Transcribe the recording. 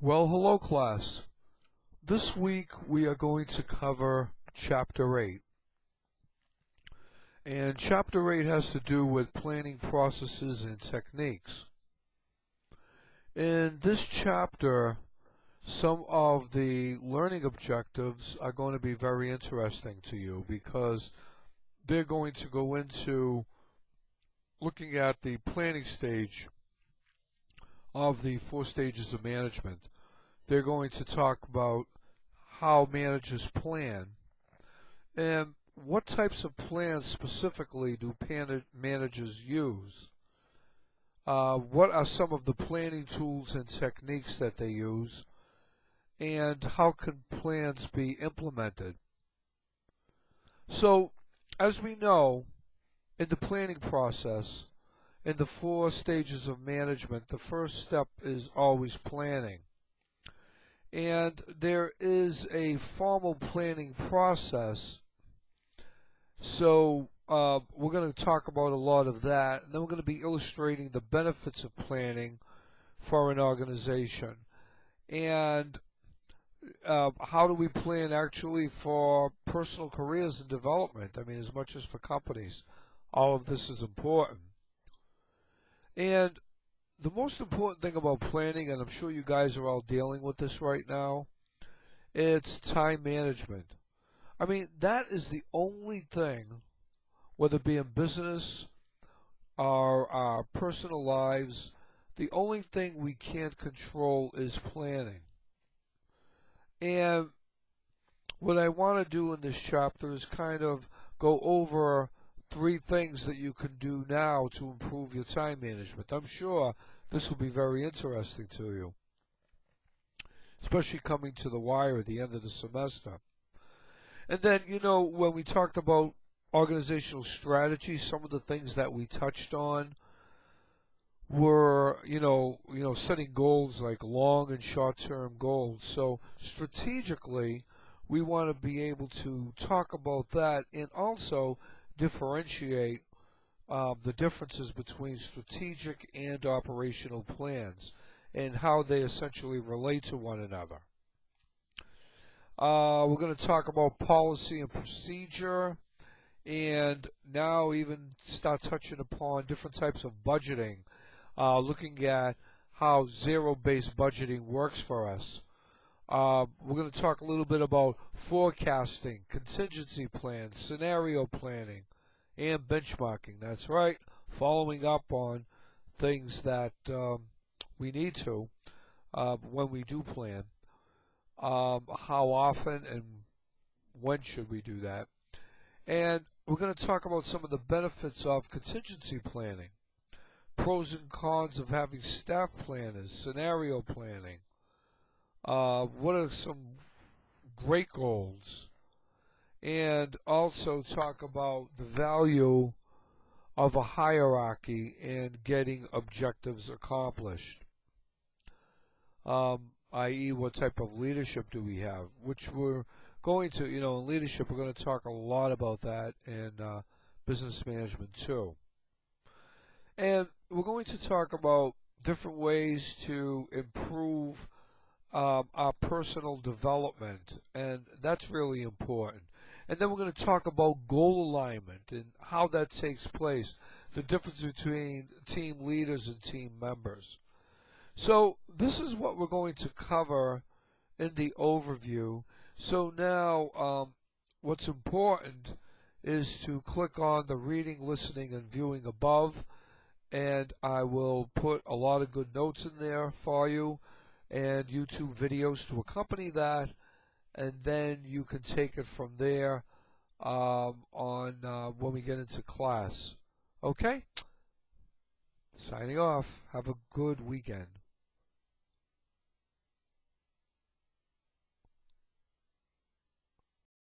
Well, hello class. This week we are going to cover Chapter 8. And Chapter 8 has to do with planning processes and techniques. In this chapter, some of the learning objectives are going to be very interesting to you because they're going to go into looking at the planning stage of the 4 stages of management. They're going to talk about how managers plan and what types of plans specifically do managers use. What are some of the planning tools and techniques that they use, and how can plans be implemented? So, as we know, in the planning process, in the 4 stages of management, the first step is always planning. And there is a formal planning process. So we're going to talk about a lot of that, and then we're going to be illustrating the benefits of planning for an organization. And how do we plan actually for personal careers and development? I mean, as much as for companies. All of this is important. And the most important thing about planning, and I'm sure you guys are all dealing with this right now, it's time management. I mean, that is the only thing, whether it be in business or our personal lives, the only thing we can't control is planning. And what I want to do in this chapter is kind of go over 3 things that you can do now to improve your time management. I'm sure this will be very interesting to you, especially coming to the wire at the end of the semester. And then, when we talked about organizational strategy, some of the things that we touched on were, setting goals like long and short-term goals. So strategically, we want to be able to talk about that and also differentiate the differences between strategic and operational plans and how they essentially relate to one another. We're going to talk about policy and procedure, and now even start touching upon different types of budgeting, looking at how zero-based budgeting works for us. We're going to talk a little bit about forecasting, contingency plans, scenario planning, and benchmarking. That's right, following up on things that we need to when we do plan. How often and when should we do that? And we're going to talk about some of the benefits of contingency planning, pros and cons of having staff planners, scenario planning. What are some great goals? And also talk about the value of a hierarchy in getting objectives accomplished. I.e., what type of leadership do we have? Which we're going to, in leadership, we're going to talk a lot about that in business management too. And we're going to talk about different ways to improve our personal development, and that's really important. And then we're going to talk about goal alignment and how that takes place, the difference between team leaders and team members. So this is what we're going to cover in the overview. So now what's important is to click on the reading, listening, and viewing above, and I will put a lot of good notes in there for you and YouTube videos to accompany that, and then you can take it from there when we get into class. Okay? Signing off. Have a good weekend.